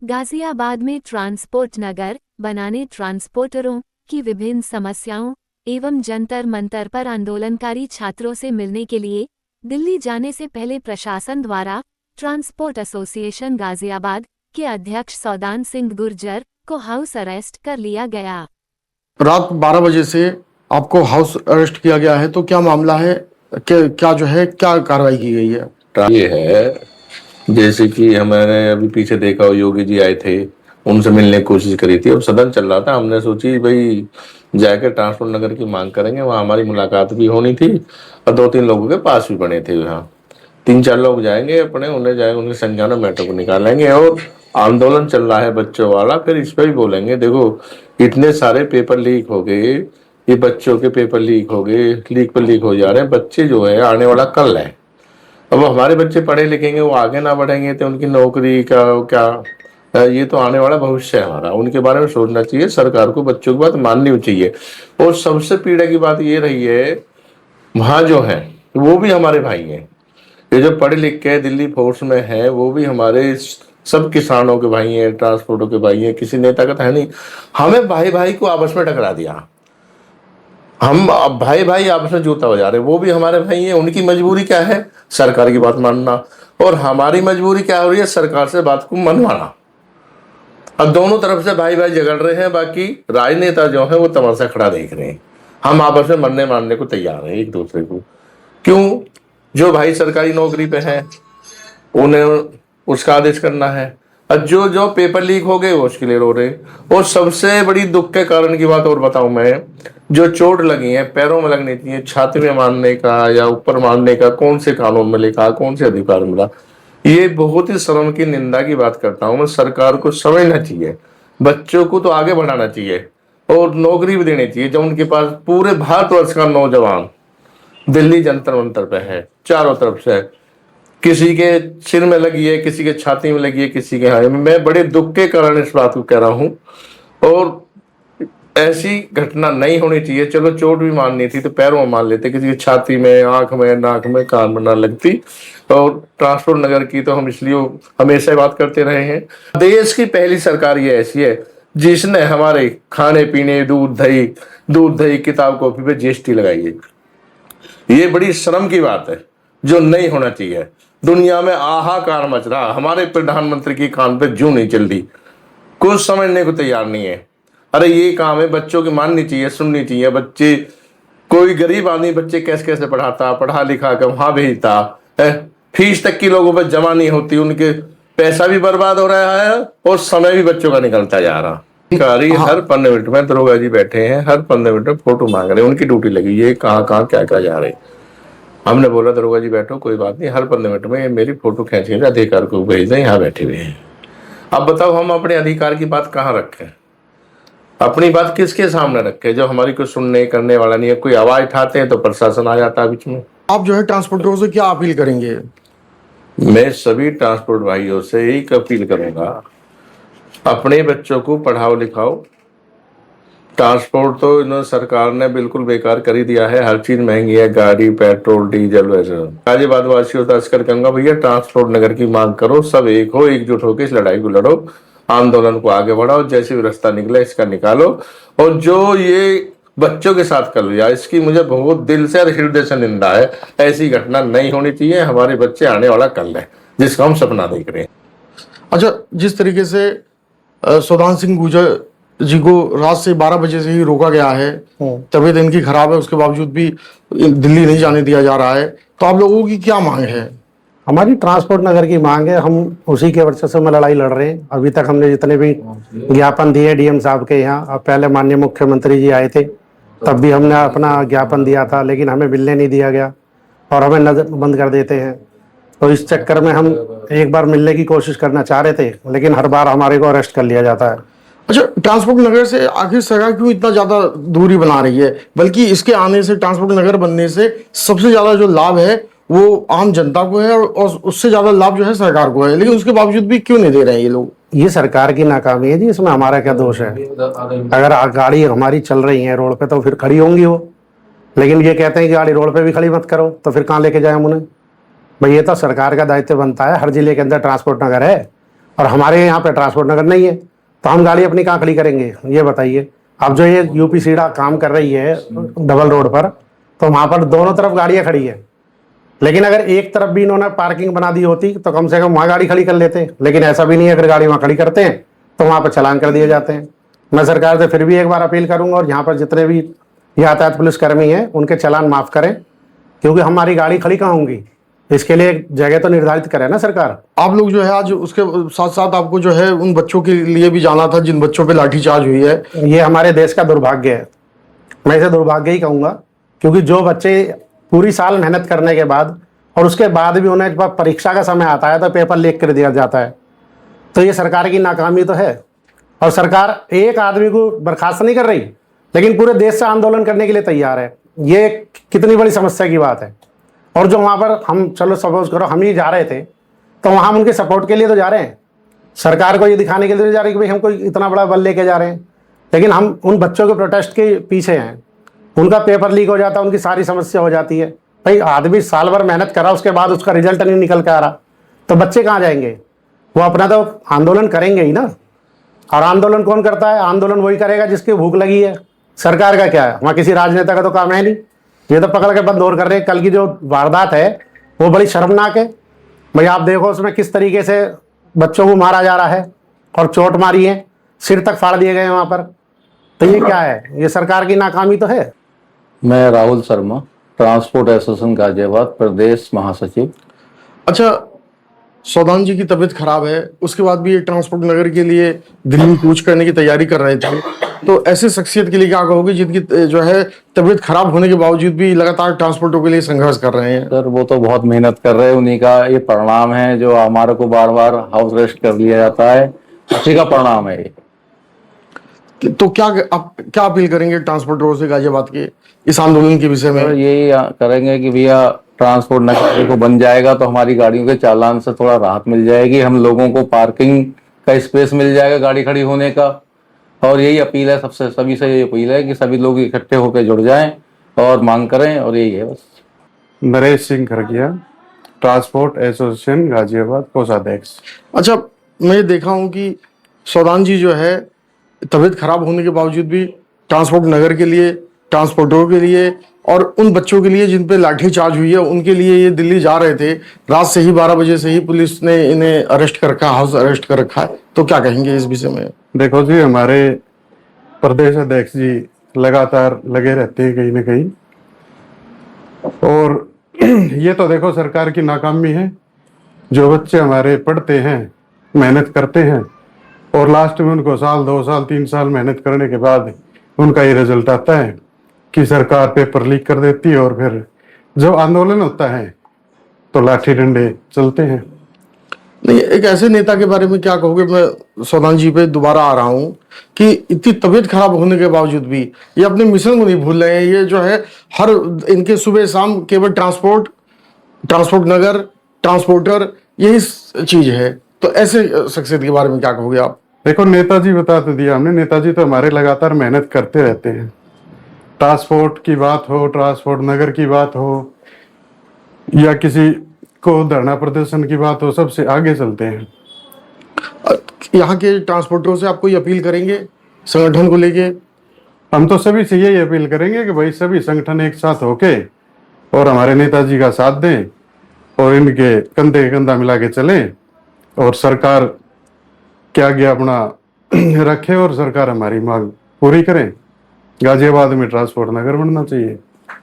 गाजियाबाद में ट्रांसपोर्ट नगर बनाने ट्रांसपोर्टरों की विभिन्न समस्याओं एवं जंतर मंतर पर आंदोलनकारी छात्रों से मिलने के लिए दिल्ली जाने से पहले प्रशासन द्वारा ट्रांसपोर्ट एसोसिएशन गाजियाबाद के अध्यक्ष सौदान सिंह गुर्जर को हाउस अरेस्ट कर लिया गया। रात 12 बजे से आपको हाउस अरेस्ट किया गया है, तो क्या मामला है? क्या जो है क्या कार्रवाई की गई है? ये है जैसे कि हमारे अभी पीछे देखा हो, योगी जी आए थे, उनसे मिलने की कोशिश करी थी। अब सदन चल रहा था, हमने सोची भाई जाके ट्रांसपोर्ट नगर की मांग करेंगे। वहाँ हमारी मुलाकात भी होनी थी और 2-3 लोगों के पास भी बने थे। वहाँ 3-4 लोग जाएंगे अपने, उन्हें जाएंगे, उनके संज्ञान मैटर को निकालेंगे। और आंदोलन चल रहा है बच्चों वाला, फिर इस पर भी बोलेंगे। देखो इतने सारे पेपर लीक हो गए, ये बच्चों के पेपर लीक हो गए, लीक पर लीक हो जा रहे हैं। बच्चे जो है आने वाला कल है। अब हमारे बच्चे पढ़े लिखेंगे, वो आगे ना बढ़ेंगे तो उनकी नौकरी का क्या, ये तो आने वाला भविष्य है हमारा। उनके बारे में सोचना चाहिए, सरकार को बच्चों की बात माननी चाहिए। और सबसे पीड़ा की बात ये रही है, वहाँ जो है वो भी हमारे भाई हैं। ये जो पढ़े लिख के दिल्ली फोर्स में है वो भी हमारे सब किसानों के भाई हैं, ट्रांसपोर्टों के भाई हैं। किसी नेता का तो है नहीं। हमें भाई भाई को आपस में टकरा दिया। हम अब भाई भाई आपस में जूता बजा रहे, वो भी हमारे भाई हैं। उनकी मजबूरी क्या है? सरकार की बात मानना। और हमारी मजबूरी क्या हो रही है? सरकार से बात को मनवाना। अब दोनों तरफ से भाई भाई झगड़ रहे हैं, बाकी राजनेता जो है वो तमाशा खड़ा देख रहे हैं। हम आपस में मरने मारने को तैयार हैं एक दूसरे को। क्यों? जो भाई सरकारी नौकरी पे है उन्हें उसका आदेश करना है, और जो जो पेपर लीक हो गए वो उसके लिए रो रहे। और सबसे बड़ी दुख के कारण की बात और बताऊं मैं, जो चोट लगी है पैरों में लगनी चाहिए, छाती में मारने का या ऊपर मारने का कौन से कानून में लिखा, कौन से अधिकार मिला? ये बहुत ही शर्म की निंदा की बात करता हूं मैं। सरकार को समझना चाहिए, बच्चों को तो आगे बढ़ाना चाहिए और नौकरी भी देनी चाहिए। जब उनके पास पूरे भारतवर्ष का नौजवान दिल्ली जंतर मंतर पे है, चारों तरफ से, किसी के सिर में लगी है, किसी के छाती में लगी है, किसी के हाथ में। मैं बड़े दुख के कारण इस बात को कह रहा हूं। और ऐसी घटना नहीं होनी चाहिए। चलो चोट भी मारनी थी तो पैरों में मार लेते, किसी की छाती में, आंख में, नाक में, कान में ना लगती। और ट्रांसपोर्ट नगर की तो हम इसलिए हमेशा बात करते रहे हैं। देश की पहली सरकार ये ऐसी है जिसने हमारे खाने पीने, दूध दही किताब कॉपी पे जीएसटी लगाई है। ये बड़ी शर्म की बात है जो नहीं होना चाहिए। दुनिया में हाहाकार मच रहा, हमारे प्रधानमंत्री की कान पे जूं नहीं चल रही, कुछ समझने को तैयार नहीं है। अरे ये काम है, बच्चों की माननी चाहिए, सुननी चाहिए। बच्चे, कोई गरीब आदमी बच्चे कैसे कैसे पढ़ाता, पढ़ा लिखा कर वहां भेजता, फीस तक की लोगों पर जमा नहीं होती, उनके पैसा भी बर्बाद हो रहा है और समय भी बच्चों का निकलता जा रहा। अधिकारी हर 15 मिनट में, दरोगा जी बैठे हैं, हर 15 मिनट में फोटो मांग रहे हैं। उनकी ड्यूटी लगी है, कहाँ कहाँ क्या क्या जा रहे। हमने बोला दरोगा जी बैठो, कोई बात नहीं, हर 15 मिनट में मेरी फोटो खींच के अधिकार को भेज दें, यहाँ बैठे हुए हैं। अब बताओ हम अपने अधिकार की बात कहाँ रखें? अपनी बात किसके सामने रखें जब हमारी कोई सुनने करने वाला नहीं है? कोई आवाज उठाते हैं तो प्रशासन आ जाता है बीच में। आप जो है ट्रांसपोर्टरों से क्या अपील करेंगे? मैं सभी ट्रांसपोर्ट भाइयों से यही अपील करूंगा, अपने बच्चों को पढ़ाओ लिखाओ। ट्रांसपोर्ट तो इन्होंने सरकार ने बिल्कुल बेकार कर ही दिया है। हर चीज महंगी है, गाड़ी, पेट्रोल, डीजल। वैसे गाजियाबाद वासियों से कर कहूंगा, भैया ट्रांसपोर्ट नगर की मांग करो, सब एक हो, एकजुट होकर इस लड़ाई को लड़ो, आंदोलन को आगे बढ़ाओ। जैसे भी रास्ता निकले इसका निकालो। और जो ये बच्चों के साथ कर लिया, इसकी मुझे बहुत दिल से और हृदय से निंदा है। ऐसी घटना नहीं होनी चाहिए। हमारे बच्चे आने वाला कल है जिसका हम सपना देख रहे हैं। अच्छा, जिस तरीके से सौदान सिंह गुर्जर जी को रात से 12 बजे से ही रोका गया है, तबीयत इनकी खराब है, उसके बावजूद भी दिल्ली नहीं जाने दिया जा रहा है, तो आप लोगों की क्या मांग है? हमारी ट्रांसपोर्ट नगर की मांग है। हम उसी के वर्चस्व में लड़ाई लड़ रहे हैं। अभी तक हमने जितने भी ज्ञापन दिए डीएम साहब के यहाँ, अब पहले माननीय मुख्यमंत्री जी आए थे तब भी हमने अपना ज्ञापन दिया था, लेकिन हमें मिलने नहीं दिया गया और हमें नजर बंद कर देते हैं। तो इस चक्कर में हम एक बार मिलने की कोशिश करना चाह रहे थे, लेकिन हर बार हमारे को अरेस्ट कर लिया जाता है। अच्छा, ट्रांसपोर्ट नगर से आखिर सरकार क्यों इतना ज्यादा दूरी बना रही है? बल्कि इसके आने से, ट्रांसपोर्ट नगर बनने से सबसे ज्यादा जो लाभ है वो आम जनता को है और उससे ज्यादा लाभ जो है सरकार को है, लेकिन उसके बावजूद भी क्यों नहीं दे रहे हैं ये लोग? ये सरकार की नाकामी है जी, इसमें हमारा क्या दोष है? अगर गाड़ी हमारी चल रही है रोड पे तो फिर खड़ी होंगी वो, लेकिन ये कहते हैं कि गाड़ी रोड पे भी खड़ी मत करो, तो फिर कहाँ लेके जाए हम उन्हें? भाई ये तो सरकार का दायित्व बनता है। हर जिले के अंदर ट्रांसपोर्ट नगर है, और हमारे यहाँ पे ट्रांसपोर्ट नगर नहीं है, तो हम गाड़ी अपनी कहाँ खड़ी करेंगे ये बताइए। अब जो ये यूपी सीडा काम कर रही है डबल रोड पर, तो वहाँ पर दोनों तरफ गाड़ियाँ खड़ी है, लेकिन अगर एक तरफ भी इन्होंने पार्किंग बना दी होती तो कम से कम वहाँ गाड़ी खड़ी कर लेते, लेकिन ऐसा भी नहीं है। अगर गाड़ी वहाँ खड़ी करते हैं तो वहाँ पर चालान कर दिए जाते हैं। मैं सरकार से फिर भी एक बार अपील करूंगा, और यहाँ पर जितने भी यातायात पुलिसकर्मी हैं उनके चालान माफ़ करें, क्योंकि हमारी गाड़ी खड़ी कहाँ होंगी, इसके लिए एक जगह तो निर्धारित करे ना सरकार। आप लोग जो है आज उसके साथ साथ आपको जो है उन बच्चों के लिए भी जाना था जिन बच्चों पे लाठीचार्ज हुई है। ये हमारे देश का दुर्भाग्य है, मैं इसे दुर्भाग्य ही कहूँगा, क्योंकि जो बच्चे पूरी साल मेहनत करने के बाद और उसके बाद भी उन्हें जब परीक्षा का समय आता है तो पेपर लीक कर दिया जाता है, तो ये सरकार की नाकामी तो है। और सरकार एक आदमी को बर्खास्त नहीं कर रही, लेकिन पूरे देश से आंदोलन करने के लिए तैयार है। ये कितनी बड़ी समस्या की बात है। और जो वहाँ पर हम, चलो सपोज करो हम ही जा रहे थे, तो वहाँ हम उनके सपोर्ट के लिए तो जा रहे हैं, सरकार को ये दिखाने के लिए तो जा रहे हैं कि भाई हम कोई इतना बड़ा बल लेके जा रहे हैं, लेकिन हम उन बच्चों के प्रोटेस्ट के पीछे हैं। उनका पेपर लीक हो जाता है, उनकी सारी समस्या हो जाती है। भाई आदमी साल भर मेहनत करा, उसके बाद उसका रिजल्ट नहीं निकल के आ रहा, तो बच्चे कहाँ जाएंगे? वो अपना तो आंदोलन करेंगे ही ना। और आंदोलन कौन करता है? आंदोलन वही करेगा जिसकी भूख लगी है। सरकार का क्या है? वहाँ किसी राजनेता का तो काम है नहीं, ये तो पकड़ के बंद और कर रहे हैं। कल की जो वारदात है वो बड़ी शर्मनाक है। भाई आप देखो उसमें किस तरीके से बच्चों को मारा जा रहा है, और चोट मारी है, सिर तक फाड़ दिए गए वहाँ पर। तो ये क्या है? ये सरकार की नाकामी तो है। मैं राहुल शर्मा, ट्रांसपोर्ट एसोसिएशन गाजियाबाद प्रदेश महासचिव। अच्छा, सौदान जी की तबीयत खराब है, उसके बाद भी ये ट्रांसपोर्ट नगर के लिए दिल्ली कूच करने की तैयारी कर रहे थे, तो ऐसे शख्सियत के लिए क्या कहोगे जिनकी जो है तबीयत खराब होने के बावजूद भी लगातार ट्रांसपोर्टों के लिए संघर्ष कर रहे हैं? सर वो तो बहुत मेहनत कर रहे हैं, उन्हीं का ये परिणाम है जो हमारे को बार बार हाउस अरेस्ट कर लिया जाता है, उसी का परिणाम है ये। तो क्या आप क्या अपील करेंगे ट्रांसपोर्टरों से गाजियाबाद के इस आंदोलन के विषय में? सर यही करेंगे कि भैया ट्रांसपोर्ट नगर को बन जाएगा तो हमारी गाड़ियों के चालान से थोड़ा राहत मिल जाएगी, हम लोगों को पार्किंग का स्पेस मिल जाएगा गाड़ी खड़ी होने का। और यही अपील है सबसे, सभी से यही अपील है कि सभी लोग इकट्ठे होकर जुड़ जाएं और मांग करें, और यही है बस। नरेश सिंह खरगिया, ट्रांसपोर्ट एसोसिएशन गाजियाबाद कोषाध्यक्ष। अच्छा, मैं ये देखा हूँ कि सौदान जी जो है तबीयत खराब होने के बावजूद भी ट्रांसपोर्ट नगर के लिए, ट्रांसपोर्टरों के लिए और उन बच्चों के लिए जिन पे लाठीचार्ज हुई है उनके लिए ये दिल्ली जा रहे थे। रात से ही 12 बजे से ही पुलिस ने इन्हें अरेस्ट कर रखा, हाउस अरेस्ट कर रखा है, तो क्या कहेंगे इस विषय में? देखो जी, हमारे प्रदेश अध्यक्ष जी लगातार लगे रहते हैं कहीं ना कहीं, और ये तो देखो सरकार की नाकामी है। जो बच्चे हमारे पढ़ते हैं, मेहनत करते हैं, और लास्ट में उनको साल 2 साल 3 साल मेहनत करने के बाद उनका ये रिजल्ट आता है कि सरकार पेपर लीक कर देती है, और फिर जब आंदोलन होता है तो लाठी डंडे चलते हैं। नहीं, एक ऐसे नेता के बारे में क्या कहोगे? मैं सौदान जी पे दोबारा आ रहा हूँ कि इतनी तबीयत खराब होने के बावजूद भी ये अपने मिशन को नहीं भूल रहे हैं। ये जो है हर इनके सुबह शाम केवल ट्रांसपोर्ट नगर, ट्रांसपोर्टर, यही चीज है। तो ऐसे शख्सियत के बारे में क्या कहोगे आप? देखो नेताजी बता तो दिया हमने, नेताजी तो हमारे लगातार मेहनत करते रहते हैं। ट्रांसपोर्ट की बात हो, ट्रांसपोर्ट नगर की बात हो, या किसी को धरना प्रदर्शन की बात हो, सबसे आगे चलते हैं। यहाँ के ट्रांसपोर्टरों से आप कोई अपील करेंगे संगठन को लेके? हम तो सभी से यही अपील करेंगे कि भाई सभी संगठन एक साथ होके और हमारे नेताजी का साथ दें, और इनके कंधे कंधा मिला के चलें, और सरकार क्या आज्ञा अपना रखे और सरकार हमारी मांग पूरी करें। गाजियाबाद में ट्रांसपोर्ट नगर बनना चाहिए।